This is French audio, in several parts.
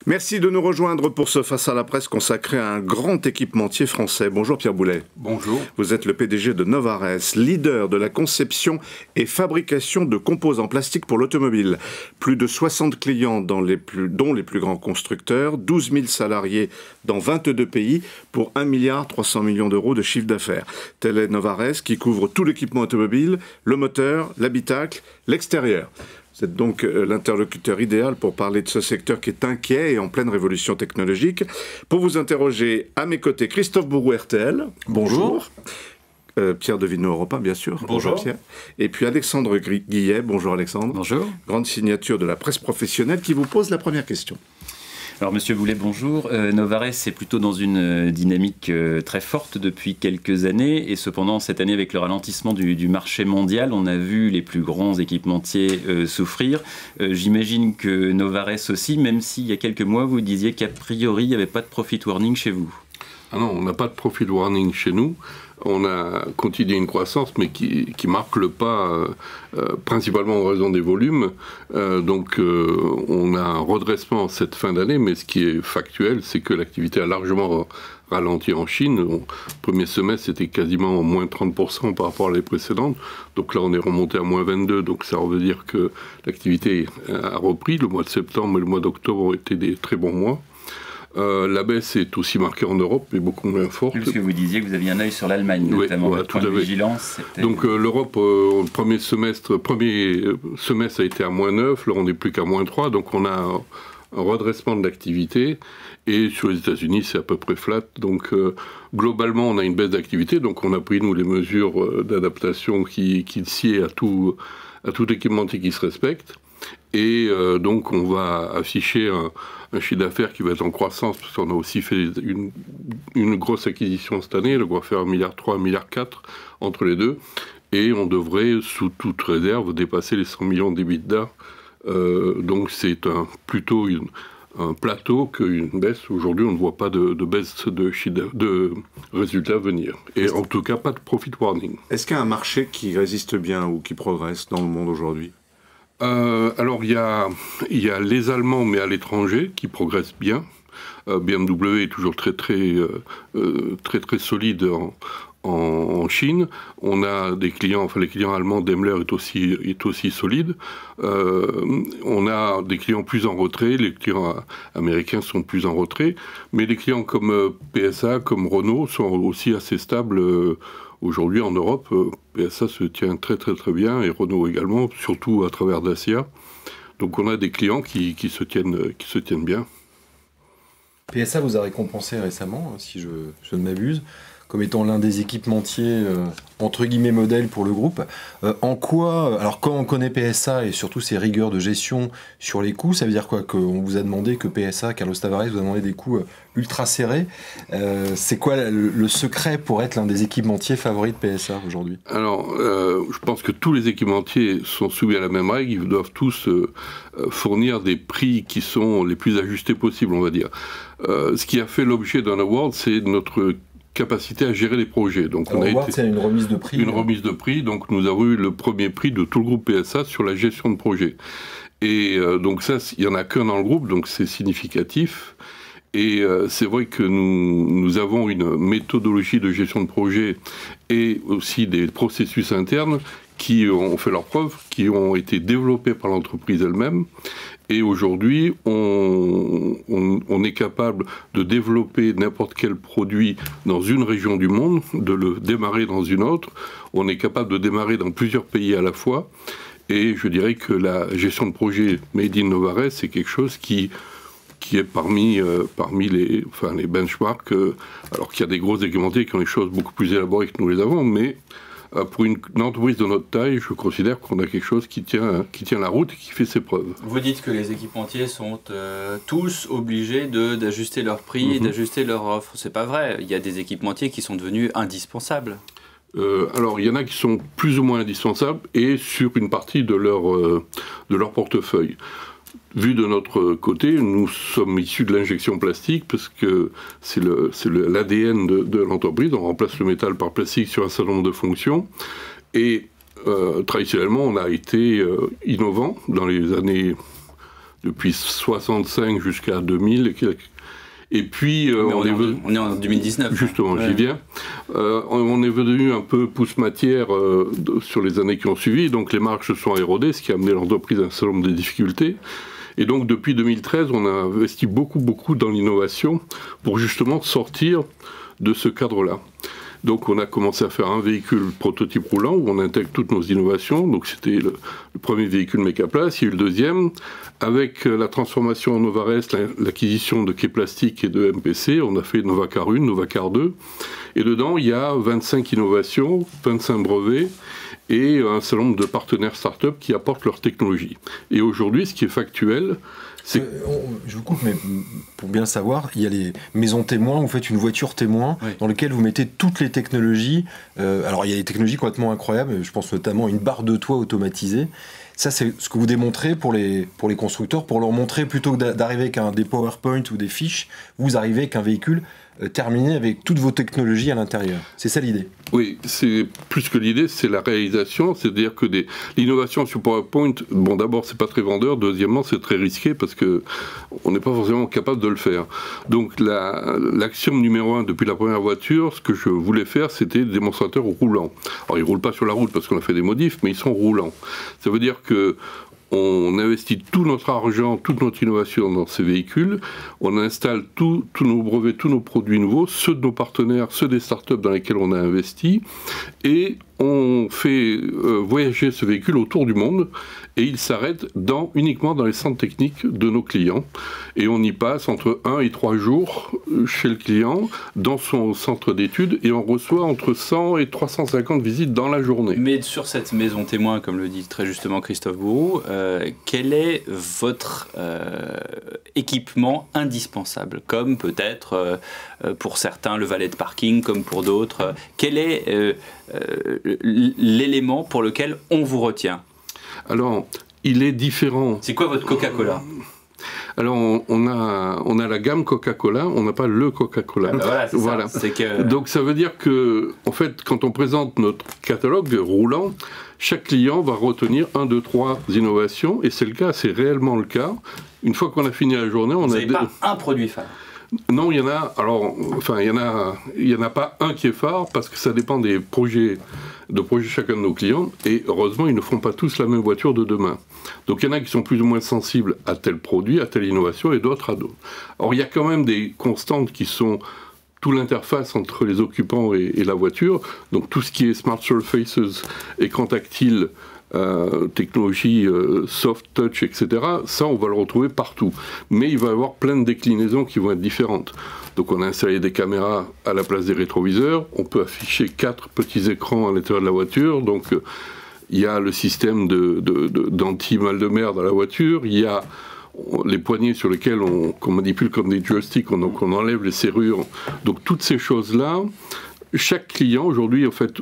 Merci de nous rejoindre pour ce Face à la presse consacré à un grand équipementier français. Bonjour Pierre Boulet. Bonjour. Vous êtes le PDG de Novares, leader de la conception et fabrication de composants plastiques pour l'automobile. Plus de 60 clients dont les plus grands constructeurs, 12 000 salariés dans 22 pays pour 1,3 milliard d'euros de chiffre d'affaires. Tel est Novares qui couvre tout l'équipement automobile, le moteur, l'habitacle, l'extérieur. Vous êtes donc l'interlocuteur idéal pour parler de ce secteur qui est inquiet et en pleine révolution technologique. Pour vous interroger, à mes côtés, Christophe Bourou, RTL. Bonjour. Pierre Devineau, Europe 1, bien sûr. Bonjour. Pierre. Et puis Alexandre Guillet. Bonjour Alexandre. Bonjour. Grande signature de la presse professionnelle qui vous pose la première question. Alors Monsieur Boulet, bonjour. Novares est plutôt dans une dynamique très forte depuis quelques années et cependant cette année avec le ralentissement du marché mondial, on a vu les plus grands équipementiers souffrir. J'imagine que Novares aussi, même s'il y a quelques mois vous disiez qu'a priori il n'y avait pas de profit warning chez vous. Ah non, on n'a pas de profit warning chez nous. On a continué une croissance, mais qui marque le pas principalement en raison des volumes. On a un redressement cette fin d'année, mais ce qui est factuel, c'est que l'activité a largement ralenti en Chine. Le premier semestre, c'était quasiment moins 30% par rapport à l'année précédente. Donc là, on est remonté à moins 22%. Donc ça veut dire que l'activité a repris. Le mois de septembre et le mois d'octobre ont été des très bons mois. La baisse est aussi marquée en Europe, mais beaucoup moins forte. Parce que vous disiez que vous aviez un œil sur l'Allemagne, notamment. Oui, tout à fait. Vigilance. Donc l'Europe, le premier semestre a été à moins 9, là on n'est plus qu'à moins 3, donc on a un redressement de l'activité. Et sur les États-Unis, c'est à peu près flat. Donc globalement, on a une baisse d'activité. Donc on a pris, nous, les mesures d'adaptation qui sied à tout équipementier qui se respecte. Et donc on va afficher un chiffre d'affaires qui va être en croissance, parce qu'on a aussi fait une grosse acquisition cette année, on va faire 1,3 milliard, 1,4 milliard entre les deux, et on devrait, sous toute réserve, dépasser les 100 millions d'EBITDA. Donc c'est plutôt un plateau qu'une baisse. Aujourd'hui, on ne voit pas de baisse de résultats venir. Et en tout cas, pas de profit warning. Est-ce qu'il y a un marché qui résiste bien ou qui progresse dans le monde aujourd'hui ? Alors il y a les Allemands, mais à l'étranger, qui progressent bien. BMW est toujours très solide en Chine. On a des clients, les clients allemands, Daimler est aussi solide. On a des clients plus en retrait, les clients américains sont plus en retrait, mais les clients comme PSA, comme Renault sont aussi assez stables. Aujourd'hui, en Europe, PSA se tient très bien, et Renault également, surtout à travers Dacia. Donc on a des clients qui se tiennent bien. PSA vous a récompensé récemment, si je ne m'abuse, comme étant l'un des équipementiers entre guillemets modèles pour le groupe. En quoi, alors quand on connaît PSA et surtout ses rigueurs de gestion sur les coûts, ça veut dire quoi? Qu'on vous a demandé que PSA, Carlos Tavares vous a demandé des coûts ultra serrés. C'est quoi le secret pour être l'un des équipementiers favoris de PSA aujourd'hui? Alors, je pense que tous les équipementiers sont soumis à la même règle. Ils doivent tous fournir des prix qui sont les plus ajustés possibles, on va dire. Ce qui a fait l'objet d'un award, c'est notre capacité à gérer les projets. Donc c'est une remise de prix. Une remise de prix. Donc nous avons eu le premier prix de tout le groupe PSA sur la gestion de projet. Et donc ça, il n'y en a qu'un dans le groupe, donc c'est significatif. Et c'est vrai que nous avons une méthodologie de gestion de projet et aussi des processus internes qui ont fait leurs preuves, qui ont été développés par l'entreprise elle-même. Et aujourd'hui, on est capable de développer n'importe quel produit dans une région du monde, de le démarrer dans une autre. On est capable de démarrer dans plusieurs pays à la fois. Et je dirais que la gestion de projet Made in Novares, c'est quelque chose qui est parmi les benchmarks, alors qu'il y a des gros équipementiers qui ont des choses beaucoup plus élaborées que nous les avons, mais pour une entreprise de notre taille, je considère qu'on a quelque chose qui tient la route et qui fait ses preuves. Vous dites que les équipementiers sont tous obligés d'ajuster leur prix et d'ajuster leur offre. C'est pas vrai. Il y a des équipementiers qui sont devenus indispensables. Alors, il y en a qui sont plus ou moins indispensables et sur une partie de leur portefeuille. Vu de notre côté, nous sommes issus de l'injection plastique parce que c'est l'ADN de l'entreprise. On remplace le métal par plastique sur un certain nombre de fonctions. Et traditionnellement, on a été innovant dans les années depuis 65 jusqu'à 2000 et quelques. Et puis, on est en 2019. Justement, j'y viens. On est venu un peu pousse-matière sur les années qui ont suivi, donc les marges se sont érodées, ce qui a amené l'entreprise à un certain nombre de difficultés. Et donc, depuis 2013, on a investi beaucoup dans l'innovation pour justement sortir de ce cadre-là. Donc on a commencé à faire un véhicule prototype roulant où on intègre toutes nos innovations. Donc c'était le premier véhicule Mecaplast. Il y a eu le deuxième. Avec la transformation en Novares, l'acquisition de Quai Plastique et de MPC, on a fait Novacar 1, Novacar 2. Et dedans, il y a 25 innovations, 25 brevets et un certain nombre de partenaires start-up qui apportent leur technologie. Et aujourd'hui, ce qui est factuel, je vous coupe, mais pour bien savoir, il y a les maisons témoins, vous faites une voiture témoin dans laquelle vous mettez toutes les technologies. Alors il y a des technologies complètement incroyables, je pense notamment à une barre de toit automatisée. Ça, c'est ce que vous démontrez pour les constructeurs, pour leur montrer, plutôt que d'arriver avec des PowerPoint ou des fiches, vous arrivez avec un véhicule terminé avec toutes vos technologies à l'intérieur. C'est ça l'idée? Oui, c'est plus que l'idée, c'est la réalisation. C'est-à-dire que l'innovation sur PowerPoint, bon, d'abord, c'est pas très vendeur. Deuxièmement, c'est très risqué parce que on n'est pas forcément capable de le faire. Donc, l'axiome numéro 1 depuis la première voiture, ce que je voulais faire, c'était des démonstrateurs roulants. Alors, ils roulent pas sur la route parce qu'on a fait des modifs, mais ils sont roulants. Ça veut dire que on investit tout notre argent, toute notre innovation dans ces véhicules, on installe tous nos brevets, tous nos produits nouveaux, ceux de nos partenaires, ceux des startups dans lesquels on a investi, et on fait voyager ce véhicule autour du monde, et il s'arrête uniquement dans les centres techniques de nos clients. Et on y passe entre 1 et 3 jours chez le client, dans son centre d'études, et on reçoit entre 100 et 350 visites dans la journée. Mais sur cette maison témoin, comme le dit très justement Christophe Bourroux, quel est votre équipement indispensable? Comme peut-être pour certains le valet de parking, comme pour d'autres. Quel est l'élément pour lequel on vous retient? Alors, il est différent. C'est quoi votre Coca-Cola? Alors, on a la gamme Coca-Cola, on n'a pas le Coca-Cola. Ah bah voilà, c'est ça. Donc, ça veut dire que, en fait, quand on présente notre catalogue roulant, chaque client va retenir 1, 2, 3 innovations, et c'est le cas, c'est réellement le cas. Une fois qu'on a fini la journée, Vous n'avez pas un produit phare? Non, il y en a. Alors, enfin, il y en a pas un qui est phare parce que ça dépend des projets de chacun de nos clients. Et heureusement, ils ne font pas tous la même voiture de demain. Donc, il y en a qui sont plus ou moins sensibles à tel produit, à telle innovation, et d'autres à d'autres. Alors, il y a quand même des constantes qui sont toute l'interface entre les occupants et la voiture. Donc, tout ce qui est smart surfaces, écran tactile, technologie soft touch, etc. Ça, on va le retrouver partout. Mais il va y avoir plein de déclinaisons qui vont être différentes. Donc on a installé des caméras à la place des rétroviseurs. On peut afficher 4 petits écrans à l'intérieur de la voiture. Donc il y a le système d'anti-mal de mer dans la voiture. Il y a les poignées sur lesquelles qu'on manipule comme des joysticks. Donc on enlève les serrures. Donc toutes ces choses-là, chaque client aujourd'hui, en fait,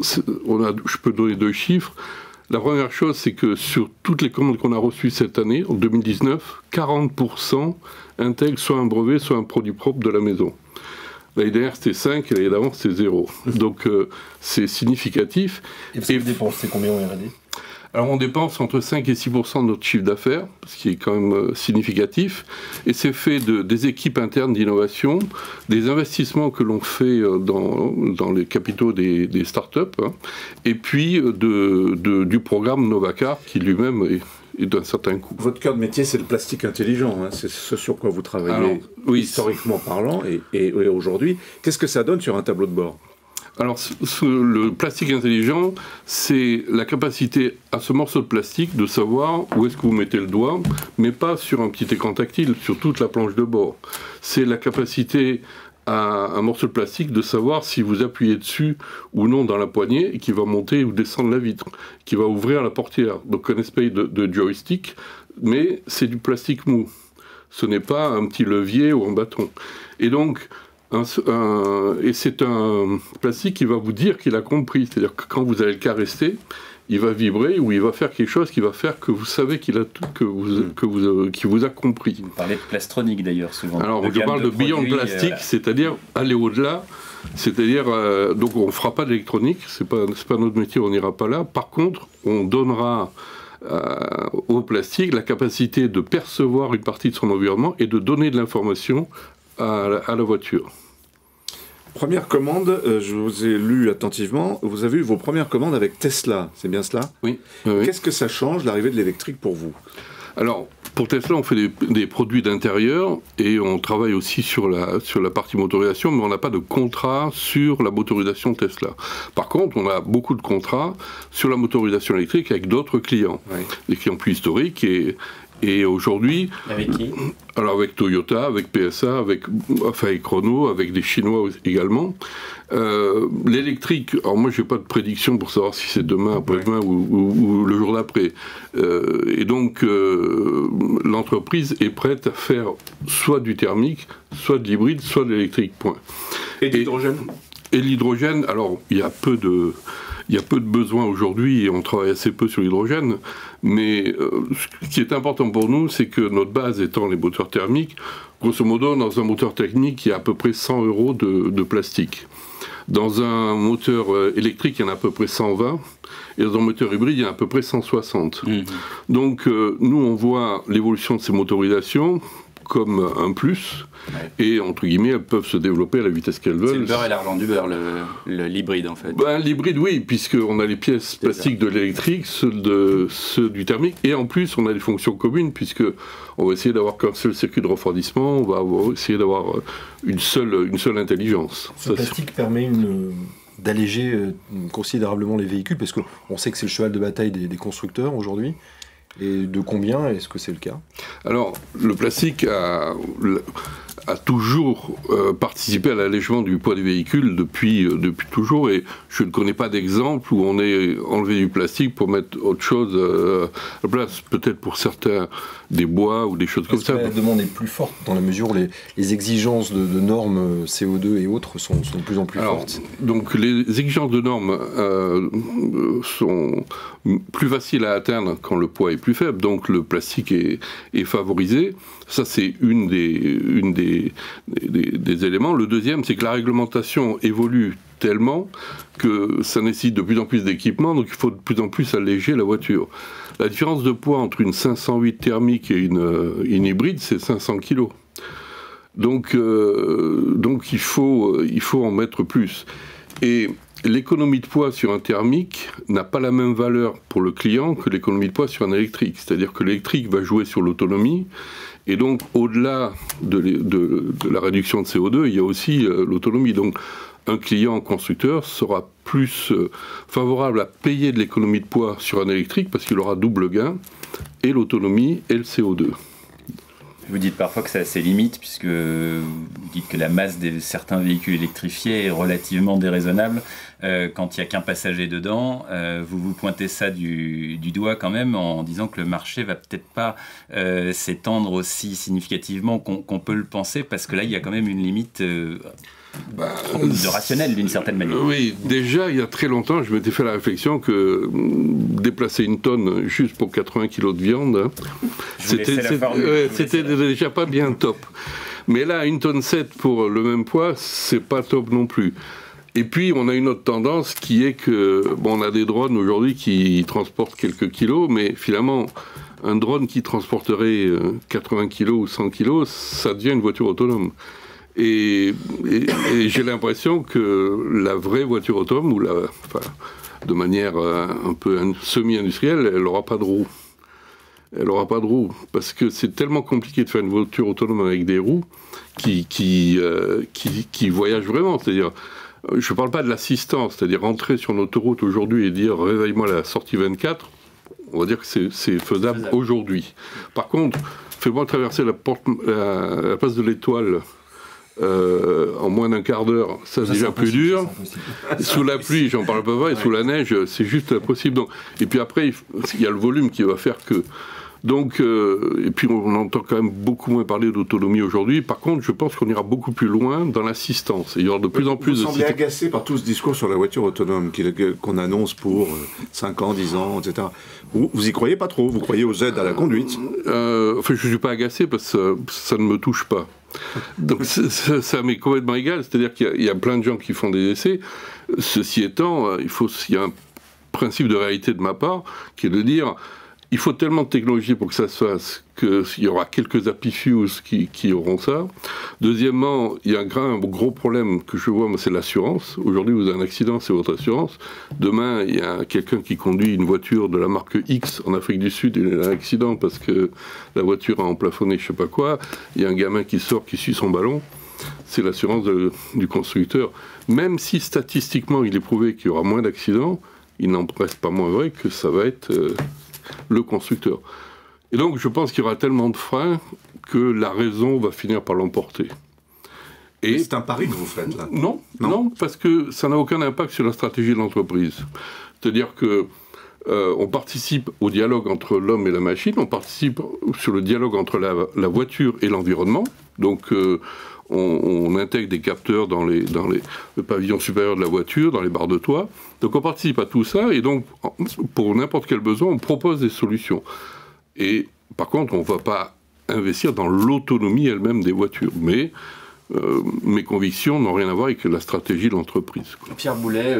je peux donner 2 chiffres. La première chose, c'est que sur toutes les commandes qu'on a reçues cette année, en 2019, 40% intègrent soit un brevet, soit un produit propre de la maison. L'année dernière, c'était 5, et l'année d'avant, c'était 0. Donc, c'est significatif. Et vous dépensez combien en R&D ? Alors on dépense entre 5 et 6% de notre chiffre d'affaires, ce qui est quand même significatif, et c'est fait des équipes internes d'innovation, des investissements que l'on fait dans les capitaux des startups, hein, et puis du programme Novacar qui lui-même est d'un certain coût. Votre cœur de métier, c'est le plastique intelligent, hein, c'est ce sur quoi vous travaillez. Alors, oui, historiquement parlant, et aujourd'hui. Qu'est-ce que ça donne sur un tableau de bord ? Alors, le plastique intelligent, c'est la capacité à ce morceau de plastique de savoir où est-ce que vous mettez le doigt, mais pas sur un petit écran tactile, sur toute la planche de bord. C'est la capacité à un morceau de plastique de savoir si vous appuyez dessus ou non dans la poignée et qui va monter ou descendre la vitre, qui va ouvrir la portière. Donc, un espèce de joystick, mais c'est du plastique mou. Ce n'est pas un petit levier ou un bâton. Et donc, et c'est un plastique qui va vous dire qu'il a compris. C'est-à-dire que quand vous allez le caresser, il va vibrer ou il va faire quelque chose qui va faire que vous savez qu'il vous a compris. Vous parlez de plastronique d'ailleurs souvent. Alors je parle de beyond plastique, c'est-à-dire aller au-delà. C'est-à-dire, donc on ne fera pas d'électronique, c'est pas notre métier, on n'ira pas là. Par contre, on donnera au plastique la capacité de percevoir une partie de son environnement et de donner de l'information à la voiture. Première commande, je vous ai lu attentivement, vous avez eu vos premières commandes avec Tesla, c'est bien cela? Oui. Qu'est-ce que ça change, l'arrivée de l'électrique pour vous? Alors, pour Tesla, on fait des produits d'intérieur et on travaille aussi sur la partie motorisation, mais on n'a pas de contrat sur la motorisation Tesla. Par contre, on a beaucoup de contrats sur la motorisation électrique avec d'autres clients, des clients plus historiques et aujourd'hui... Avec qui? Alors avec Toyota, avec PSA, avec Chrono, avec des Chinois également. L'électrique, alors moi je n'ai pas de prédiction pour savoir si c'est demain, après-demain ou le jour d'après. Et donc l'entreprise est prête à faire soit du thermique, soit de l'hybride, soit de l'électrique, point. Et l'hydrogène? Et l'hydrogène, alors il y a peu de besoins aujourd'hui et on travaille assez peu sur l'hydrogène, mais ce qui est important pour nous, c'est que notre base étant les moteurs thermiques, grosso modo, dans un moteur technique, il y a à peu près 100 € de plastique. Dans un moteur électrique, il y en a à peu près 120, et dans un moteur hybride, il y en a à peu près 160. Donc, nous, on voit l'évolution de ces motorisations comme un plus, et entre guillemets, elles peuvent se développer à la vitesse qu'elles veulent. C'est le beurre et l'argent du beurre, l'hybride en fait. L'hybride, oui, puisqu'on a les pièces plastiques de l'électrique, ceux du thermique, et en plus, on a des fonctions communes, puisqu'on va essayer d'avoir qu'un seul circuit de refroidissement, on va essayer d'avoir une seule intelligence. Ce plastique permet d'alléger considérablement les véhicules, parce qu'on sait que c'est le cheval de bataille des constructeurs aujourd'hui. Et de combien est-ce que c'est le cas? Alors, le plastique a toujours participé à l'allègement du poids des véhicules depuis toujours, et je ne connais pas d'exemple où on ait enlevé du plastique pour mettre autre chose à la place, peut-être pour certains des bois ou des choses comme ça. La demande est plus forte dans la mesure où les exigences de normes CO2 et autres sont de plus en plus fortes. Donc les exigences de normes sont plus faciles à atteindre quand le poids est plus faible, donc le plastique est favorisé. Ça, c'est une des éléments. Le deuxième, c'est que la réglementation évolue tellement que ça nécessite de plus en plus d'équipements, donc il faut de plus en plus alléger la voiture. La différence de poids entre une 508 thermique et une hybride, c'est 500 kg. Donc il faut en mettre plus. Et l'économie de poids sur un thermique n'a pas la même valeur pour le client que l'économie de poids sur un électrique. C'est-à-dire que l'électrique va jouer sur l'autonomie, et donc au-delà de la réduction de CO2, il y a aussi l'autonomie. Donc un client constructeur sera plus favorable à payer de l'économie de poids sur un électrique parce qu'il aura double gain, et l'autonomie et le CO2. Vous dites parfois que ça a ses limites, puisque vous dites que la masse de certains véhicules électrifiés est relativement déraisonnable. Quand il n'y a qu'un passager dedans, vous pointez ça du doigt quand même en disant que le marché va peut-être pas s'étendre aussi significativement qu'on peut le penser, parce que là, il y a quand même une limite de rationnel d'une certaine manière. Oui, déjà, il y a très longtemps, je m'étais fait la réflexion que déplacer une tonne juste pour 80 kg de viande, c'était déjà pas bien top. Mais là, 1,7 tonne pour le même poids, c'est pas top non plus. Et puis, on a une autre tendance qui est que, on a des drones aujourd'hui qui transportent quelques kilos, mais finalement, un drone qui transporterait 80 kilos ou 100 kilos, ça devient une voiture autonome. Et j'ai l'impression que la vraie voiture autonome, de manière un peu semi-industrielle, elle n'aura pas de roues. Elle n'aura pas de roues, parce que c'est tellement compliqué de faire une voiture autonome avec des roues qui voyagent vraiment. C'est-à-dire, je ne parle pas de l'assistance, c'est-à-dire rentrer sur une autoroute aujourd'hui et dire « réveille-moi à la sortie 24 », on va dire que c'est faisable aujourd'hui. Par contre, fais-moi traverser la place de l'Étoile en moins d'un quart d'heure, ça c'est déjà plus dur. Sous la pluie, j'en parle pas, et sous la neige, c'est juste impossible. Donc, et puis après, il y a le volume qui va faire que... Donc, et puis on entend quand même beaucoup moins parler d'autonomie aujourd'hui. Par contre, je pense qu'on ira beaucoup plus loin dans l'assistance. Il y aura de plus en plus de... Vous semblez agacé par tout ce discours sur la voiture autonome qu'on annonce pour 5 ans, 10 ans, etc. Vous y croyez pas trop? Vous croyez aux aides à la conduite? Enfin, je ne suis pas agacé parce que ça ne me touche pas. Donc ça m'est complètement égal. C'est-à-dire qu'il y a plein de gens qui font des essais. Ceci étant, il y a un principe de réalité de ma part qui est de dire... il faut tellement de technologie pour que ça se fasse qu'il y aura quelques happy few qui auront ça. Deuxièmement, il y a un gros problème que je vois, c'est l'assurance. Aujourd'hui, vous avez un accident, c'est votre assurance. Demain, il y a quelqu'un qui conduit une voiture de la marque X en Afrique du Sud, il a un accident parce que la voiture a emplafonné je sais pas quoi. Il y a un gamin qui sort, qui suit son ballon. C'est l'assurance du constructeur. Même si statistiquement, il est prouvé qu'il y aura moins d'accidents, il n'en reste pas moins vrai que ça va être le constructeur. Et donc, je pense qu'il y aura tellement de freins que la raison va finir par l'emporter. Et c'est un pari que vous faites, là? Non, parce que ça n'a aucun impact sur la stratégie de l'entreprise. C'est-à-dire que on participe au dialogue entre l'homme et la machine, on participe sur le dialogue entre la voiture et l'environnement. Donc, on intègre des capteurs dans le pavillon supérieur de la voiture, dans les barres de toit. Donc on participe à tout ça, et donc pour n'importe quel besoin, on propose des solutions. Et par contre, on ne va pas investir dans l'autonomie elle-même des voitures. Mais mes convictions n'ont rien à voir avec la stratégie de l'entreprise. Pierre Boulet,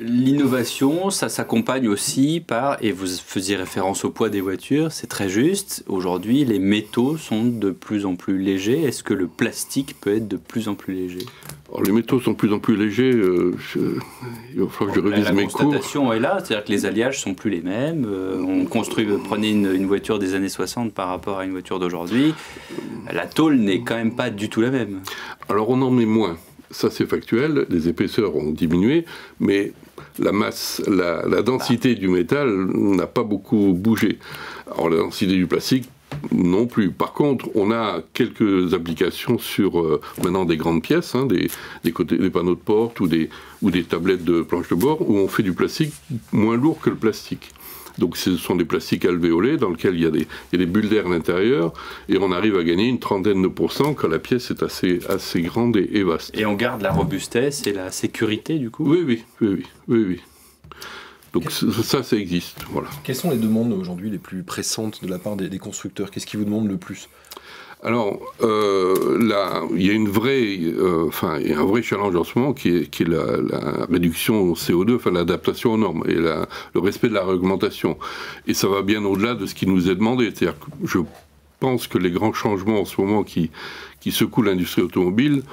l'innovation, ça s'accompagne aussi par, et vous faisiez référence au poids des voitures, c'est très juste, aujourd'hui les métaux sont de plus en plus légers. Est-ce que le plastique peut être de plus en plus léger? Alors, les métaux sont de plus en plus légers, il va falloir que je révise mes cours. La constatation est là, c'est-à-dire que les alliages sont plus les mêmes. Prenez une voiture des années 60 par rapport à une voiture d'aujourd'hui, la tôle n'est quand même pas du tout la même. Alors on en met moins, ça c'est factuel, les épaisseurs ont diminué, mais la masse, la densité du métal n'a pas beaucoup bougé. Alors la densité du plastique, non plus. Par contre, on a quelques applications sur maintenant des grandes pièces, hein, des panneaux de porte ou des tablettes de planche de bord, où on fait du plastique moins lourd que le plastique. Donc ce sont des plastiques alvéolés dans lesquels il y a des bulles d'air à l'intérieur, et on arrive à gagner une 30% quand la pièce est assez grande et vaste. Et on garde la robustesse et la sécurité du coup? Oui. Donc ça existe, voilà. Quelles sont les demandes aujourd'hui les plus pressantes de la part des constructeurs? Qu'est-ce qui vous demandent le plus? Alors, là, il y a il y a un vrai challenge en ce moment qui est la réduction au CO2, enfin l'adaptation aux normes et le respect de la réglementation. Et ça va bien au-delà de ce qui nous est demandé. C'est-à-dire que je pense que les grands changements en ce moment qui secouent l'industrie automobile,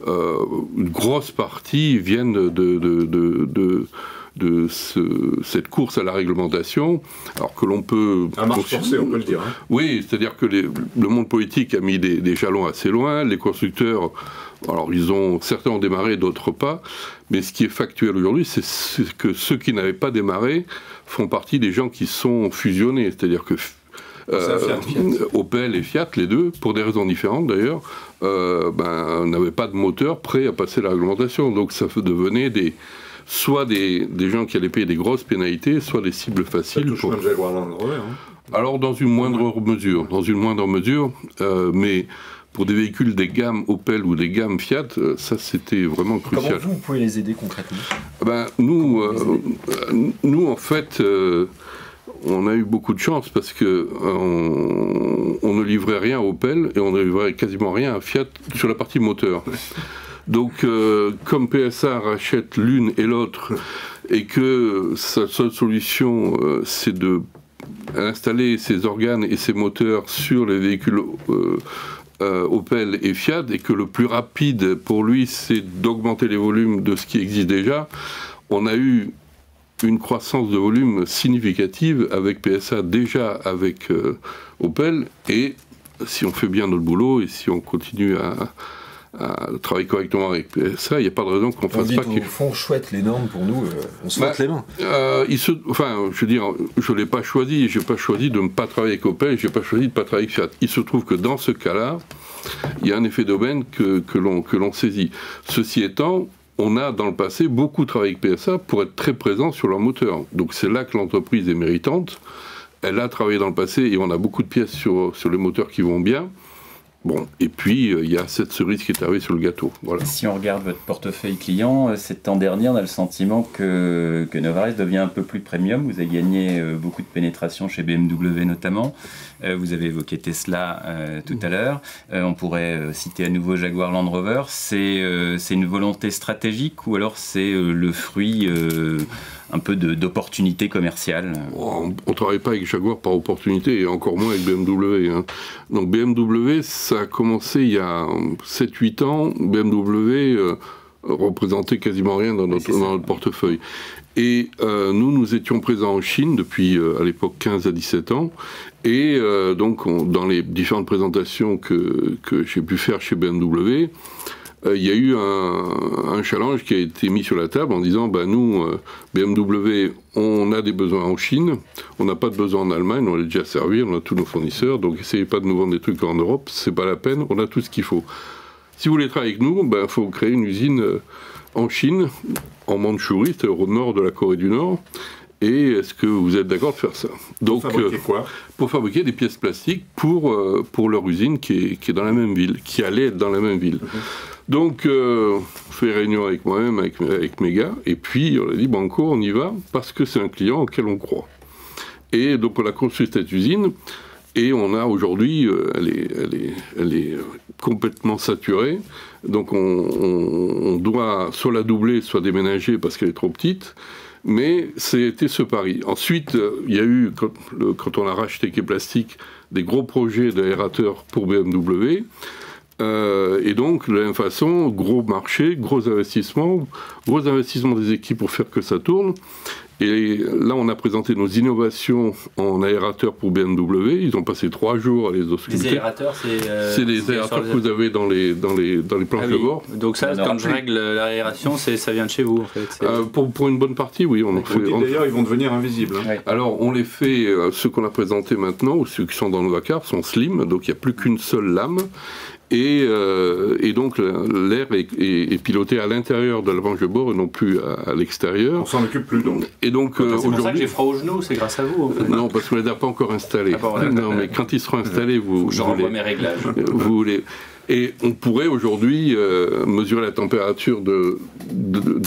une grosse partie viennent de cette course à la réglementation, alors que l'on peut... À marche forcée, on peut le dire. Hein. Oui, c'est-à-dire que le monde politique a mis des jalons assez loin, les constructeurs, alors certains ont démarré, d'autres pas, mais ce qui est factuel aujourd'hui, c'est que ceux qui n'avaient pas démarré font partie des gens qui sont fusionnés, c'est-à-dire que Fiat. Opel et Fiat, les deux, pour des raisons différentes d'ailleurs, n'avaient pas de moteur prêt à passer la réglementation, donc ça devenait soit des gens qui allaient payer des grosses pénalités, soit des cibles faciles. Ça touche même Jaguar Land Rover, hein. Alors dans une moindre mesure, mais pour des véhicules des gammes Opel ou des gammes Fiat, ça c'était vraiment crucial. Comment vous pouvez les aider concrètement? Nous en fait, on a eu beaucoup de chance parce que on ne livrait rien à Opel et on ne livrait quasiment rien à Fiat sur la partie moteur. Donc, comme PSA rachète l'une et l'autre, et que sa seule solution, c'est d'installer ses organes et ses moteurs sur les véhicules Opel et Fiat, et que le plus rapide pour lui, c'est d'augmenter les volumes de ce qui existe déjà, on a eu une croissance de volume significative avec PSA, déjà avec Opel, et si on fait bien notre boulot, et si on continue à travailler correctement avec PSA, il n'y a pas de raison qu'on fasse pas... Au fond, chouette les normes pour nous, on se frotte les mains. Je ne l'ai pas choisi, je n'ai pas choisi de ne pas travailler avec Opel, je n'ai pas choisi de ne pas travailler avec Fiat. Il se trouve que dans ce cas-là, il y a un effet d'aubaine que l'on saisit. Ceci étant, on a dans le passé beaucoup travaillé avec PSA pour être très présent sur leur moteur. Donc c'est là que l'entreprise est méritante. Elle a travaillé dans le passé et on a beaucoup de pièces sur les moteurs qui vont bien. Bon, et puis il y a cette cerise qui est arrivée sur le gâteau. Voilà. Si on regarde votre portefeuille client, cet an dernier, on a le sentiment que Novares devient un peu plus premium. Vous avez gagné beaucoup de pénétration chez BMW notamment. Vous avez évoqué Tesla tout à l'heure. On pourrait citer à nouveau Jaguar Land Rover. C'est une volonté stratégique ou alors c'est le fruit un peu d'opportunités commerciales? On ne travaille pas avec Jaguar par opportunité, et encore moins avec BMW. Hein. Donc BMW, ça a commencé il y a 7-8 ans. BMW représentait quasiment rien dans notre portefeuille. Et nous étions présents en Chine depuis à l'époque 15 à 17 ans. Et donc, dans les différentes présentations que j'ai pu faire chez BMW, il y a eu un challenge qui a été mis sur la table en disant nous, BMW, on a des besoins en Chine, on n'a pas de besoins en Allemagne, on est déjà servi, on a tous nos fournisseurs, donc essayez pas de nous vendre des trucs en Europe, c'est pas la peine, on a tout ce qu'il faut. Si vous voulez travailler avec nous, il faut créer une usine en Chine, en Mandchourie, c'est au nord de la Corée du Nord. Et est-ce que vous êtes d'accord de faire ça? Donc, pour fabriquer quoi? Pour fabriquer des pièces plastiques pour leur usine qui est dans la même ville, qui allait être dans la même ville. Donc, on fait réunion avec moi-même, avec mes gars, et puis on a dit banco, on y va, parce que c'est un client auquel on croit. Et donc on a construit cette usine, et on a aujourd'hui, elle est complètement saturée, donc on doit soit la doubler, soit déménager parce qu'elle est trop petite. Mais c'était ce pari. Ensuite, il y a eu, quand on a racheté Key Plastic, des gros projets d'aérateurs pour BMW. Et donc, de la même façon, gros marché, gros investissement des équipes pour faire que ça tourne. Et là, on a présenté nos innovations en aérateurs pour BMW. Ils ont passé 3 jours à les ausculter. Les aérateurs, c'est les aérateurs que vous avez dans les planches de bord. Donc ça, quand je règle l'aération, ça vient de chez vous, en fait. Pour une bonne partie, oui. D'ailleurs, ils vont devenir invisibles. Hein. Ouais. Alors, on les fait, ceux qu'on a présentés maintenant, ou ceux qui sont dans le Vacar, sont slim, donc il n'y a plus qu'une seule lame. Et donc l'air est piloté à l'intérieur de la planche de bord et non plus à l'extérieur. On s'en occupe plus donc. Et donc c'est pour ça que j'ai froid aux genoux, c'est grâce à vous. En fait. Non, parce qu'on ne les a pas encore installés. Non, mais quand ils seront installés, je renvoie mes réglages. Vous voulez. Et on pourrait aujourd'hui mesurer la température de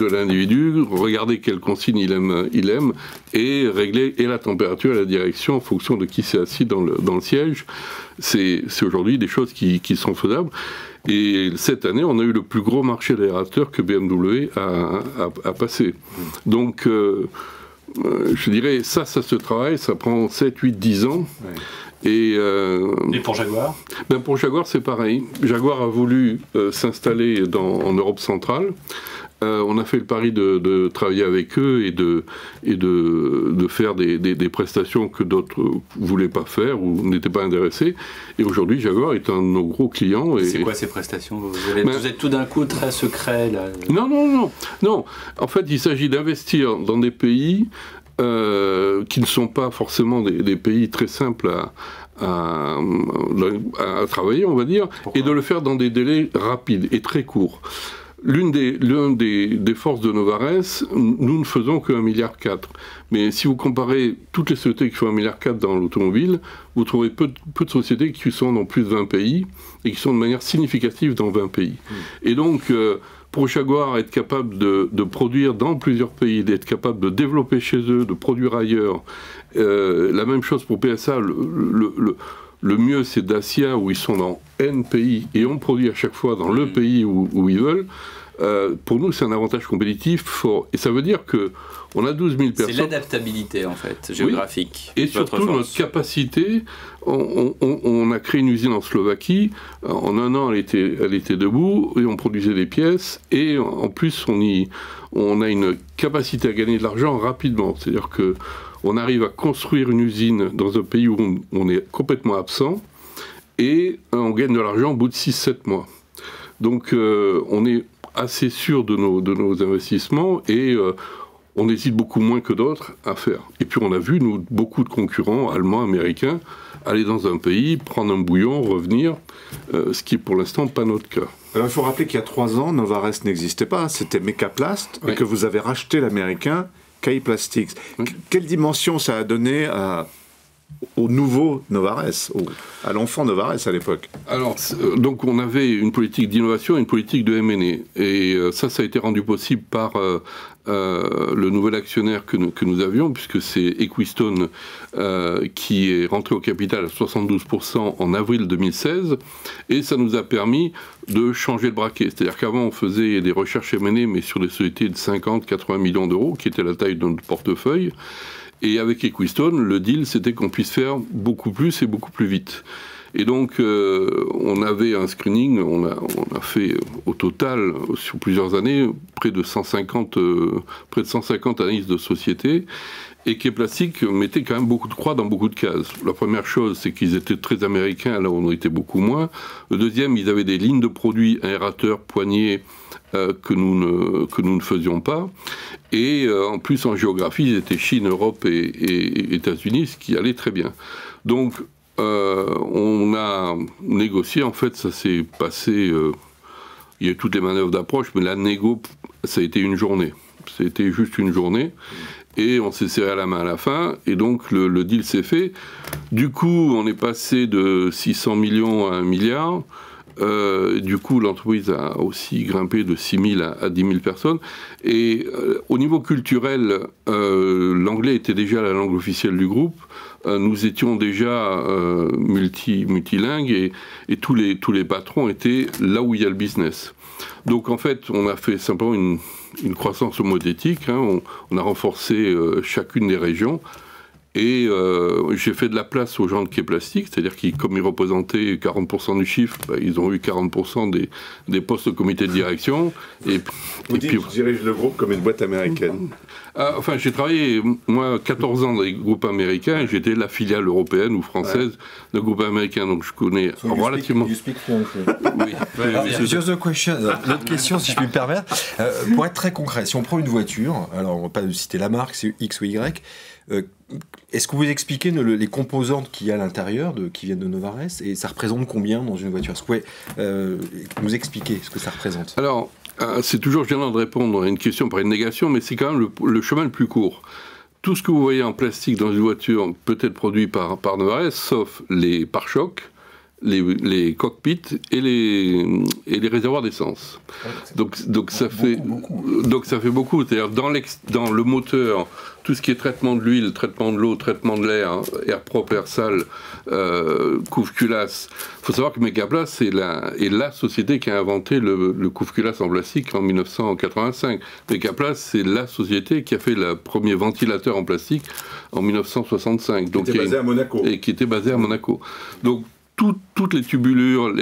l'individu, regarder quelle consigne il aime, et régler la température et la direction en fonction de qui s'est assis dans le siège. C'est aujourd'hui des choses qui sont faisables. Et cette année, on a eu le plus gros marché d'aérateurs que BMW a passé. Donc, je dirais, ça se travaille, ça prend 7, 8, 10 ans. Ouais. Et pour Jaguar? Pour Jaguar, c'est pareil. Jaguar a voulu s'installer en Europe centrale. On a fait le pari de travailler avec eux et de faire des prestations que d'autres ne voulaient pas faire ou n'étaient pas intéressés. Et aujourd'hui, Jaguar est un de nos gros clients. C'est quoi ces prestations? Vous êtes tout d'un coup très secret là. Non. En fait, il s'agit d'investir dans des pays qui ne sont pas forcément des pays très simples à travailler, on va dire. Pourquoi? Et de le faire dans des délais rapides et très courts. L'une des forces de Novares, nous ne faisons que 1,4 milliard. Mais si vous comparez toutes les sociétés qui font 1,4 milliard dans l'automobile, vous trouverez peu de sociétés qui sont dans plus de 20 pays et qui sont de manière significative dans 20 pays. Et donc, pour Jaguar, être capable de produire dans plusieurs pays, d'être capable de développer chez eux, de produire ailleurs, la même chose pour PSA, le mieux, c'est Dacia, où ils sont dans N pays, et on produit à chaque fois dans le pays où ils veulent. Pour nous, c'est un avantage compétitif fort. Et ça veut dire qu'on a 12 000 personnes. C'est l'adaptabilité, en fait, géographique. Oui. Et surtout, notre capacité. On a créé une usine en Slovaquie. En 1 an, elle était debout, et on produisait des pièces. Et en plus, on a une capacité à gagner de l'argent rapidement. C'est-à-dire que on arrive à construire une usine dans un pays où on est complètement absent et on gagne de l'argent au bout de 6-7 mois. Donc on est assez sûr de nos investissements et on hésite beaucoup moins que d'autres à faire. Et puis on a vu, nous, beaucoup de concurrents allemands, américains, aller dans un pays, prendre un bouillon, revenir, ce qui est pour l'instant pas notre cas. Alors, il faut rappeler qu'il y a 3 ans, Novares n'existait pas, c'était Mecaplast, et que vous avez racheté l'américain Key Plastics. Quelle dimension ça a donné au nouveau Novares, à l'enfant Novares à l'époque? Alors, donc on avait une politique d'innovation et une politique de M&A. Et ça a été rendu possible par le nouvel actionnaire que nous avions, puisque c'est Equistone qui est rentré au capital à 72% en avril 2016, et ça nous a permis de changer le braquet. C'est-à-dire qu'avant, on faisait des recherches M&A, mais sur des sociétés de 50-80 millions d'euros, qui était la taille de notre portefeuille. Et avec Equistone, le deal, c'était qu'on puisse faire beaucoup plus et beaucoup plus vite. Et donc, on avait un screening, on a fait au total, sur plusieurs années, près de 150 analyses de sociétés, et Quai Plastique mettait quand même beaucoup de croix dans beaucoup de cases. La première chose, c'est qu'ils étaient très américains, là où on était beaucoup moins. Le deuxième, ils avaient des lignes de produits aérateurs, poignées, que nous ne faisions pas. Et en plus, en géographie, ils étaient Chine, Europe et États-Unis, ce qui allait très bien. Donc, on a négocié, en fait, ça s'est passé, il y a eu toutes les manœuvres d'approche, mais la négo, ça a été une journée. C'était juste une journée. Et on s'est serré à la main à la fin, et donc le deal s'est fait. Du coup, on est passé de 600 millions à 1 milliard. Du coup, l'entreprise a aussi grimpé de 6 000 à 10 000 personnes. Et au niveau culturel, l'anglais était déjà la langue officielle du groupe. Nous étions déjà multilingues et tous les patrons étaient là où il y a le business. Donc en fait, on a fait simplement une croissance homothétique. Hein. On a renforcé chacune des régions. Et j'ai fait de la place aux gens de Quai Plastique, c'est-à-dire qu'ils, comme ils représentaient 40% du chiffre, ils ont eu 40% des postes au comité de direction. Et puis, je dirige le groupe comme une boîte américaine. Enfin, j'ai travaillé, moi, 14 ans dans les groupes américains, et j'étais la filiale européenne ou française de groupe américain, donc je connais relativement... You speak French. Oui. Just a question, l'autre question, si je puis me permettre. Pour être très concret, si on prend une voiture, alors on ne va pas citer la marque, c'est X ou Y, est-ce que vous expliquez les composantes qu'il y a à l'intérieur, qui viennent de Novares, et ça représente combien dans une voiture? Est-ce que vous pouvez nous expliquer ce que ça représente? Alors, c'est toujours gênant de répondre à une question par une négation, mais c'est quand même le chemin le plus court. Tout ce que vous voyez en plastique dans une voiture peut être produit par Novares, sauf les pare-chocs, les cockpits et les réservoirs d'essence. Donc ça fait beaucoup. C'est-à-dire dans le moteur, tout ce qui est traitement de l'huile, traitement de l'eau, traitement de l'air, air propre, air sale, couve-culasse. Il faut savoir que Megaplast est la société qui a inventé le couve-culasse en plastique en 1985. Megaplast, c'est la société qui a fait le premier ventilateur en plastique en 1965. Qui était basé à Monaco. Et qui était basé à Monaco. Donc, toutes les tubulures,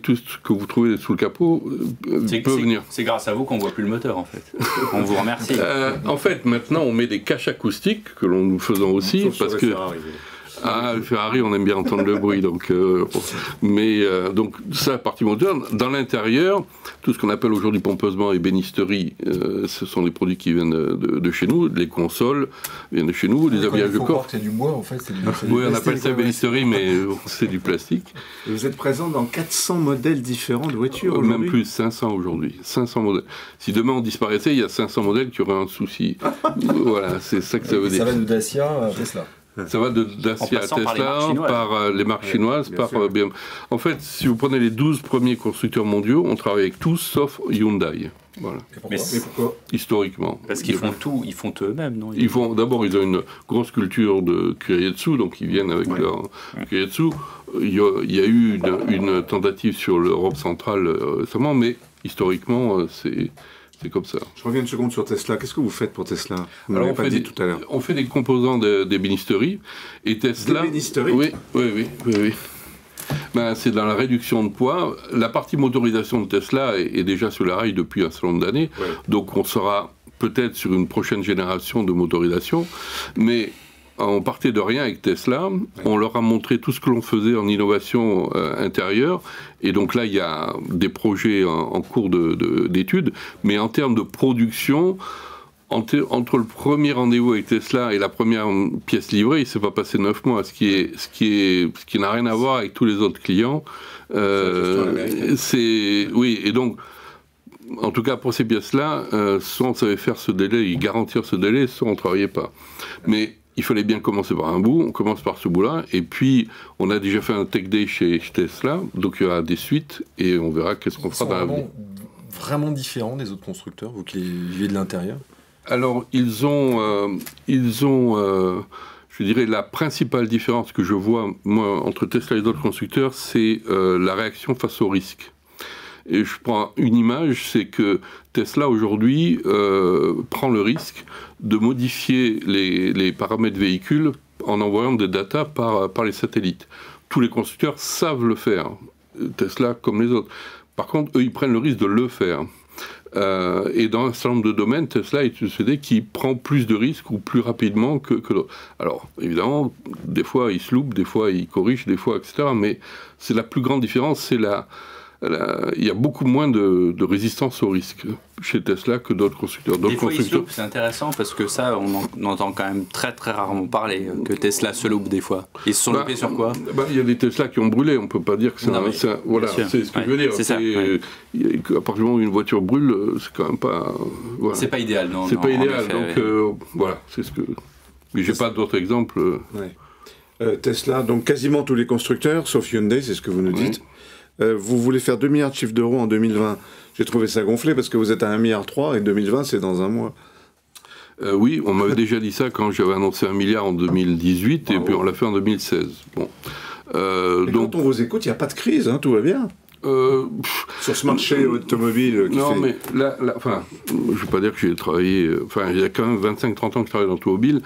tout ce que vous trouvez sous le capot peut venir. C'est grâce à vous qu'on ne voit plus le moteur, en fait. On vous remercie. En fait, maintenant, on met des caches acoustiques, que nous faisons aussi, sauf parce sur que... Ferrari. Le Ferrari, on aime bien entendre le bruit, donc ça, à partie moteur. Dans l'intérieur, tout ce qu'on appelle aujourd'hui pompeusement ébénisterie, ce sont les produits qui viennent de chez nous. Les consoles viennent de chez nous, les habillages de corps. C'est du bois, en fait. Oui, on appelle ça ébénisterie, mais c'est du plastique. Et vous êtes présent dans 400 modèles différents de voitures aujourd'hui ? Même plus, 500 aujourd'hui. 500 modèles. Si demain on disparaissait, il y a 500 modèles qui auraient un souci. Voilà, c'est ça que ça veut dire. Ça va de Dacia à Tesla. Ça va de Dacia à Tesla, par les marques chinoises, par BMW. En fait, si vous prenez les 12 premiers constructeurs mondiaux, on travaille avec tous, sauf Hyundai. Voilà. Mais pourquoi ? Historiquement. Parce qu'ils font tout eux-mêmes, non ? D'abord, ils ont une grosse culture de Keiretsu, donc ils viennent avec leur Keiretsu. Il y a eu une tentative sur l'Europe centrale récemment, mais historiquement, c'est comme ça. Je reviens une seconde sur Tesla. Qu'est-ce que vous faites pour Tesla ? Vous ne l'avez pas dit tout à l'heure. On fait des composants d'ébénisterie. Et Tesla... D'ébénisterie ? Oui. Ben, c'est dans la réduction de poids. La partie motorisation de Tesla est déjà sur la rail depuis un certain nombre d'années. Ouais. Donc on sera peut-être sur une prochaine génération de motorisation. Mais on partait de rien avec Tesla. Ouais. On leur a montré tout ce que l'on faisait en innovation intérieure. Et donc là, il y a des projets en cours d'études. Mais en termes de production... Entre le premier rendez-vous avec Tesla et la première pièce livrée, il ne s'est pas passé 9 mois, ce qui n'a rien à voir avec tous les autres clients. Oui, et donc, en tout cas pour ces pièces-là, soit on savait faire ce délai et garantir ce délai, soit on ne travaillait pas. Mais il fallait bien commencer par un bout, on commence par ce bout-là, et puis on a déjà fait un Tech Day chez Tesla, donc il y aura des suites, et on verra qu'est-ce qu'on fera dans l'avenir. Vraiment différent des autres constructeurs, vous qui vivez de l'intérieur ? Alors, ils ont je dirais, la principale différence que je vois, moi, entre Tesla et d'autres constructeurs, c'est la réaction face au risque. Et je prends une image, c'est que Tesla, aujourd'hui, prend le risque de modifier les paramètres véhicules en envoyant des datas par les satellites. Tous les constructeurs savent le faire, Tesla comme les autres. Par contre, eux, ils prennent le risque de le faire. Et dans un certain nombre de domaines, Tesla est une société qui prend plus de risques ou plus rapidement que d'autres. Alors, évidemment, des fois, ils se loupent, des fois, ils corrigent, des fois, etc. Mais c'est la plus grande différence, c'est il y a beaucoup moins de résistance au risque chez Tesla que d'autres constructeurs. Des fois, ils se loupent, c'est intéressant parce que ça, on entend quand même très très rarement parler que Tesla se loupe des fois. Ils se sont loupés sur quoi? Il y a des Tesla qui ont brûlé, on ne peut pas dire que c'est voilà, c'est ce que je veux dire. C'est ça. À partir du moment où une voiture brûle, c'est quand même pas... Voilà. C'est pas idéal, non? C'est pas idéal, effet, donc voilà, c'est ce que... Mais j'ai pas d'autres exemples. Tesla, donc quasiment tous les constructeurs, sauf Hyundai, c'est ce que vous nous dites. Vous voulez faire 2 milliards de chiffre d'euros en 2020. J'ai trouvé ça gonflé parce que vous êtes à 1,3 milliard et 2020 c'est dans un mois. Oui, on m'avait déjà dit ça quand j'avais annoncé 1 milliard en 2018 et puis on l'a fait en 2016. Bon. Donc, quand on vous écoute, il n'y a pas de crise, hein, tout va bien. Sur ce marché automobile qui non, mais là, enfin, je ne veux pas dire que j'ai travaillé... Enfin, il y a quand même 25-30 ans que je travaille dans l'automobile.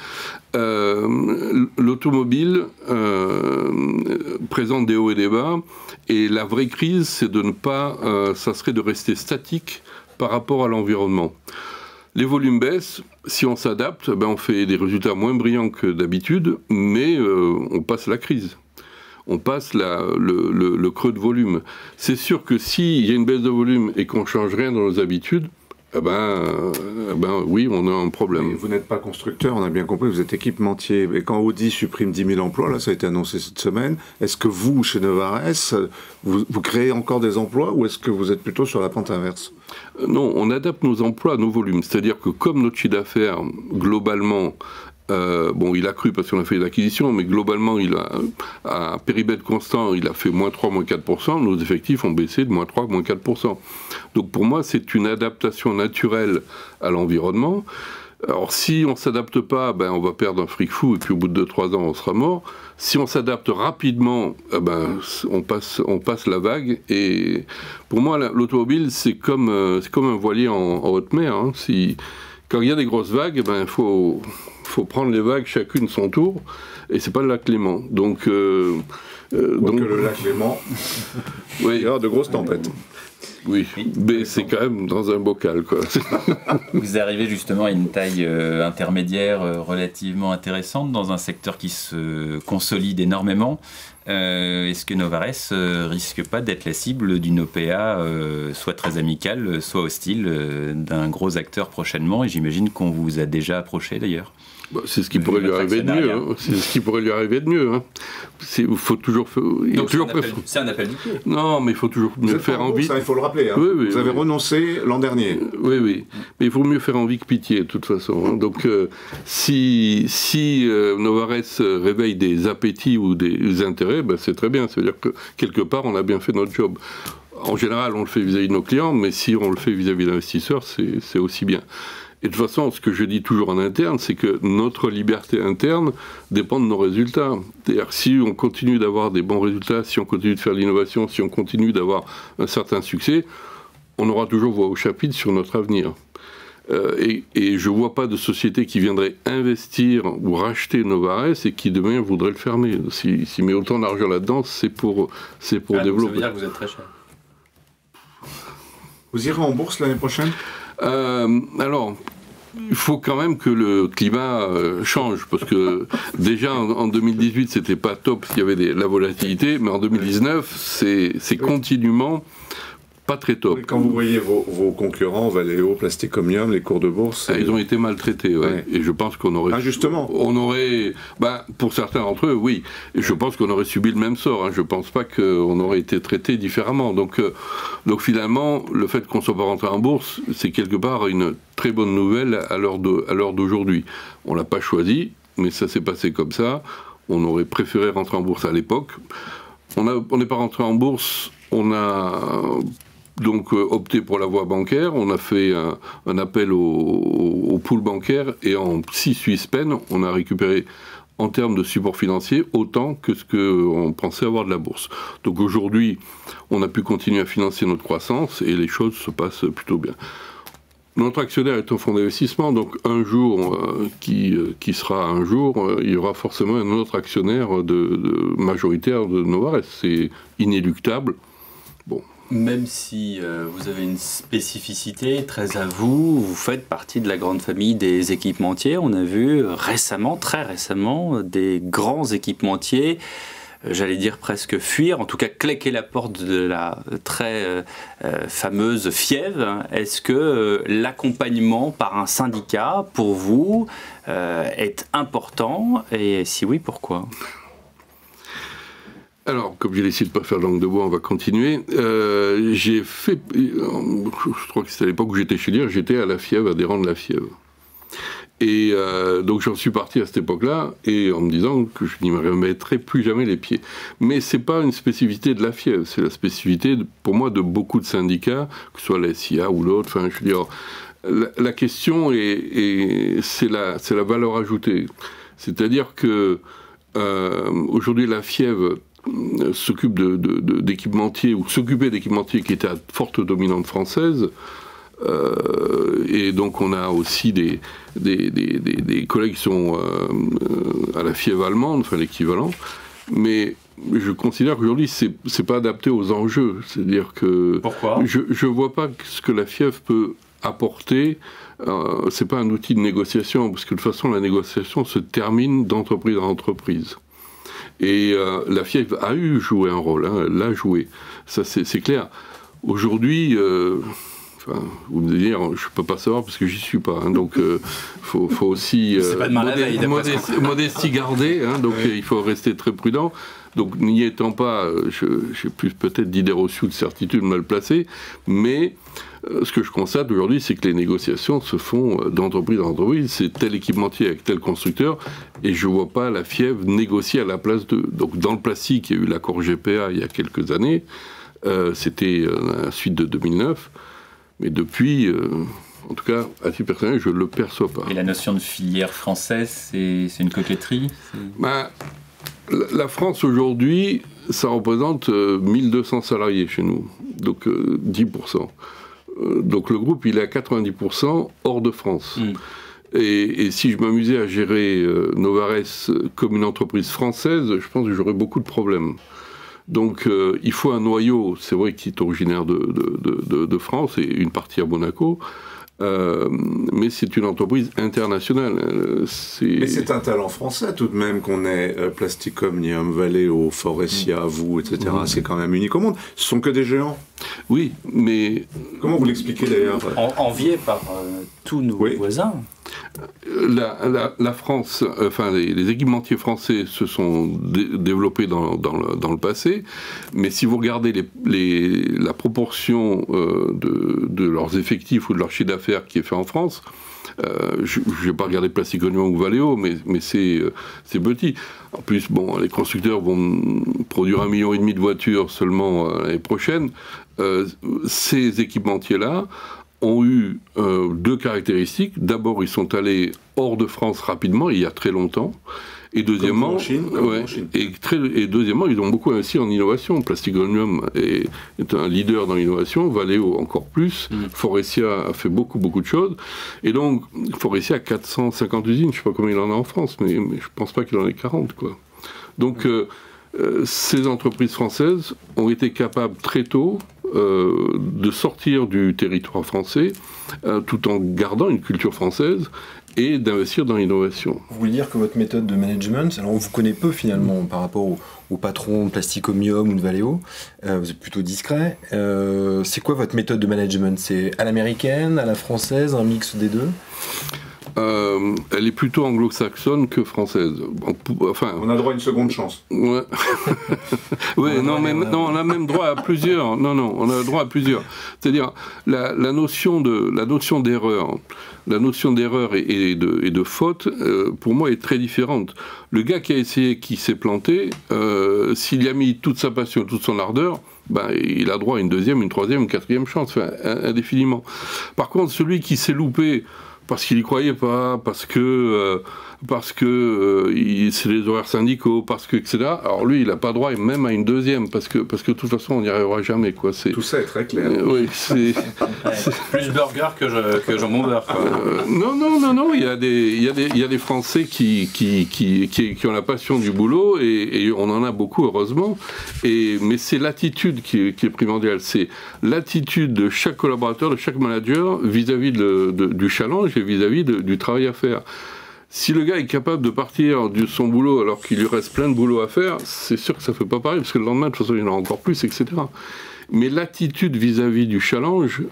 L'automobile présente des hauts et des bas, et la vraie crise, c'est de ne pas... ça serait de rester statique par rapport à l'environnement. Les volumes baissent, si on s'adapte, on fait des résultats moins brillants que d'habitude, mais on passe la crise. On passe le creux de volume. C'est sûr que s'il y a une baisse de volume et qu'on ne change rien dans nos habitudes, oui, on a un problème. Mais vous n'êtes pas constructeur, on a bien compris, vous êtes équipementier. Et quand Audi supprime 10 000 emplois, là ça a été annoncé cette semaine, est-ce que vous, chez Novares, vous créez encore des emplois ou est-ce que vous êtes plutôt sur la pente inverse? Non, on adapte nos emplois à nos volumes. C'est-à-dire que comme notre chiffre d'affaires, globalement, il a cru parce qu'on a fait l'acquisition, mais globalement, à périmètre constant, il a fait moins 3, moins 4%. Nos effectifs ont baissé de moins 3, moins 4%. Donc pour moi, c'est une adaptation naturelle à l'environnement. Alors si on ne s'adapte pas, on va perdre un fric fou et puis au bout de 2-3 ans, on sera mort. Si on s'adapte rapidement, on passe la vague. Et pour moi, l'automobile, c'est comme un voilier en haute mer. Hein. Quand il y a des grosses vagues, il faut prendre les vagues chacune son tour, et c'est pas le lac Léman. Donc que le lac Léman, oui. Il y aura de grosses tempêtes. Oui, mais c'est quand même dans un bocal, quoi. Vous arrivez justement à une taille intermédiaire relativement intéressante dans un secteur qui se consolide énormément. Est-ce que Novares risque pas d'être la cible d'une OPA soit très amicale, soit hostile d'un gros acteur prochainement? Et j'imagine qu'on vous a déjà approché d'ailleurs. C'est ce qui pourrait lui arriver de mieux. Hein. C'est ce qui pourrait lui arriver de mieux. Hein. Faut toujours. C'est un appel du pied. Non, mais il faut toujours mieux faire envie. Ça, il faut le rappeler. Hein. Oui, vous avez renoncé l'an dernier. Oui. Mais il vaut mieux faire envie que pitié, de toute façon. Hein. Donc, si Novares réveille des appétits ou des intérêts, c'est très bien. Ça veut dire que quelque part, on a bien fait notre job. En général, on le fait vis-à-vis de nos clients, mais si on le fait vis-à-vis d'investisseurs, c'est aussi bien. Et de toute façon, ce que je dis toujours en interne, c'est que notre liberté interne dépend de nos résultats. C'est-à-dire que si on continue d'avoir des bons résultats, si on continue de faire l'innovation, si on continue d'avoir un certain succès, on aura toujours voix au chapitre sur notre avenir. Et je ne vois pas de société qui viendrait investir ou racheter Novares et qui demain voudrait le fermer. S'il met autant d'argent là-dedans, c'est pour développer. Ça veut dire que vous êtes très cher. Vous irez en bourse l'année prochaine ? Alors, il faut quand même que le climat change, parce que déjà en 2018 c'était pas top parce qu'il y avait la volatilité, mais en 2019 c'est continuellement pas très top. Quand vous voyez vos concurrents, Valeo, Plastic Omnium, les cours de bourse... Ils ont été maltraités, ouais. Et je pense qu'on aurait... Injustement. On aurait... pour certains d'entre eux, oui. Et je pense qu'on aurait subi le même sort. Hein. Je pense pas qu'on aurait été traité différemment. Donc finalement, le fait qu'on ne soit pas rentré en bourse, c'est quelque part une très bonne nouvelle à l'heure d'aujourd'hui. On l'a pas choisi, mais ça s'est passé comme ça. On aurait préféré rentrer en bourse à l'époque. On n'est pas rentré en bourse, on a... donc opté pour la voie bancaire. On a fait un appel au pool bancaire et en 6-8 semaines, on a récupéré en termes de support financier autant que ce qu'on pensait avoir de la bourse. Donc aujourd'hui, on a pu continuer à financer notre croissance et les choses se passent plutôt bien. Notre actionnaire est un fonds d'investissement, donc un jour qui sera un jour, il y aura forcément un autre actionnaire majoritaire de Novares. C'est inéluctable. Bon. Même si vous avez une spécificité très à vous, vous faites partie de la grande famille des équipementiers. On a vu récemment, très récemment, des grands équipementiers, j'allais dire presque fuir, en tout cas claquer la porte de la très fameuse FIEV. Est-ce que l'accompagnement par un syndicat, pour vous, est important? Et si oui, pourquoi? Alors, comme j'ai décidé de ne pas faire langue de bois, on va continuer. J'ai fait, je crois que c'était à l'époque où j'étais chez Lear, j'étais à la FIEV, adhérent de la FIEV. Et donc j'en suis parti à cette époque-là, et en me disant que je n'y remettrai plus jamais les pieds. Mais c'est pas une spécificité de la FIEV, c'est la spécificité, pour moi, de beaucoup de syndicats, que ce soit la SIA ou l'autre. Enfin, je veux dire, la question c'est la valeur ajoutée. C'est-à-dire que aujourd'hui, la FIEV s'occupe d'équipementiers, ou s'occupait d'équipementiers qui étaient à forte dominante française, et donc on a aussi des collègues qui sont à la FIEV allemande, enfin l'équivalent, mais je considère qu'aujourd'hui c'est pas adapté aux enjeux, c'est-à-dire que pourquoi je vois pas ce que la FIEV peut apporter. C'est pas un outil de négociation, parce que de toute façon la négociation se termine d'entreprise en entreprise. Et la FIEV a joué un rôle, hein, elle l'a joué, ça c'est clair. Aujourd'hui, enfin, vous me direz, je ne peux pas savoir parce que j'y suis pas, hein, donc faut aussi modestie garder, hein, donc il faut rester très prudent. Donc n'y étant pas, j'ai plus peut-être d'idées reçues de certitude mal placées, mais ce que je constate aujourd'hui, c'est que les négociations se font d'entreprise en entreprise, c'est tel équipementier avec tel constructeur, et je ne vois pas la FIEV négocier à la place de... Donc dans le plastique, il y a eu l'accord GPA il y a quelques années, c'était la suite de 2009, mais depuis, en tout cas, à titre personnel, je ne le perçois pas. Et la notion de filière française, c'est une coquetterie? La France aujourd'hui, ça représente 1200 salariés chez nous, donc 10%. Donc le groupe, il est à 90% hors de France. Et si je m'amusais à gérer Novares comme une entreprise française, je pense que j'aurais beaucoup de problèmes. Donc il faut un noyau, c'est vrai, qui est originaire de France, et une partie à Monaco, mais c'est une entreprise internationale. Mais c'est un talent français tout de même qu'on ait Plasticom, Niam Valeo, Forestia, vous, etc. C'est quand même unique au monde. Ce sont que des géants. Oui, mais... Comment vous l'expliquez d'ailleurs? Envié par tous nos voisins. La France, enfin les équipementiers français se sont développés dans le passé, mais si vous regardez la proportion de leurs effectifs ou de leur chiffre d'affaires qui est fait en France, je ne vais pas regarder Plasticom ou Valeo, mais c'est petit. En plus, bon, les constructeurs vont produire 1,5 million de voitures seulement l'année prochaine. Ces équipementiers-là ont eu deux caractéristiques. D'abord, ils sont allés hors de France rapidement, il y a très longtemps. Et deuxièmement, deuxièmement, ils ont beaucoup investi en innovation. Plasticonium est un leader dans l'innovation, Valeo encore plus, Forestia a fait beaucoup de choses. Et donc, Forestia a 450 usines, je ne sais pas combien il en a en France, mais je ne pense pas qu'il en ait 40, quoi. Donc, ces entreprises françaises ont été capables très tôt de sortir du territoire français tout en gardant une culture française et d'investir dans l'innovation. Vous voulez dire que votre méthode de management, alors on vous connaît peu finalement par rapport au patron de Plasticomium ou de Valeo, vous êtes plutôt discret. C'est quoi votre méthode de management? C'est à l'américaine, à la française, un mix des deux? Elle est plutôt anglo-saxonne que française. Enfin, On a droit à une seconde chance. ouais. Oui, non, mais non, on a même droit à plusieurs. Non, on a droit à plusieurs. C'est-à-dire la notion d'erreur, et de faute, pour moi, est très différente. Le gars qui a essayé, qui s'est planté, s'il y a mis toute sa passion, toute son ardeur, ben, il a droit à une deuxième, une troisième, une quatrième chance, enfin, indéfiniment. Par contre, celui qui s'est loupé parce qu'il n'y croyait pas, parce que c'est les horaires syndicaux, etc. Alors lui, il n'a pas droit même à une deuxième, parce que de toute façon, on n'y arrivera jamais, quoi. Tout ça est très clair. Oui, Plus burger que jambon beurre, quoi. Non, il y a des Français qui ont la passion du boulot, et on en a beaucoup, heureusement. Mais c'est l'attitude qui est primordiale. C'est l'attitude de chaque collaborateur, de chaque manager, vis-à-vis du challenge et vis-à-vis du travail à faire. Si le gars est capable de partir de son boulot alors qu'il lui reste plein de boulot à faire, c'est sûr que ça ne fait pas pareil, parce que le lendemain, de toute façon, il y en aura encore plus, etc. Mais l'attitude vis-à-vis du challenge,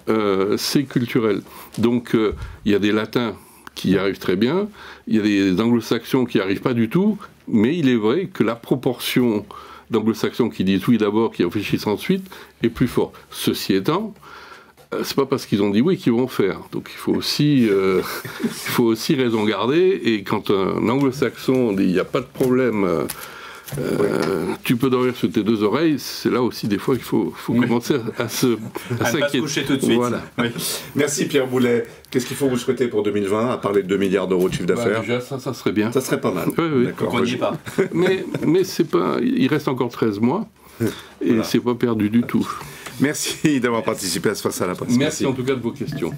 c'est culturel. Donc, il y a des latins qui y arrivent très bien, il y a des anglo-saxons qui n'y arrivent pas du tout, mais il est vrai que la proportion d'anglo-saxons qui disent oui d'abord, qui réfléchissent ensuite, est plus forte. Ceci étant, c'est pas parce qu'ils ont dit oui qu'ils vont faire. Donc il faut aussi raison garder. Et quand un anglo-saxon dit il n'y a pas de problème, tu peux dormir sur tes deux oreilles, c'est là aussi des fois qu'il faut commencer à s'inquiéter. Pas se coucher tout de suite. Voilà. Oui. Merci Pierre Boulet. Qu'est-ce qu'il faut vous souhaiter pour 2020, à part les 2 milliards d'euros de chiffre d'affaires? Déjà, ça serait bien. Ça serait pas mal. Oui. D'accord. Donc on n'y est pas. Mais c'est pas. Il reste encore 13 mois. Et Voilà. c'est pas perdu du tout. Merci d'avoir participé à ce Face à la Presse. Merci en tout cas de vos questions.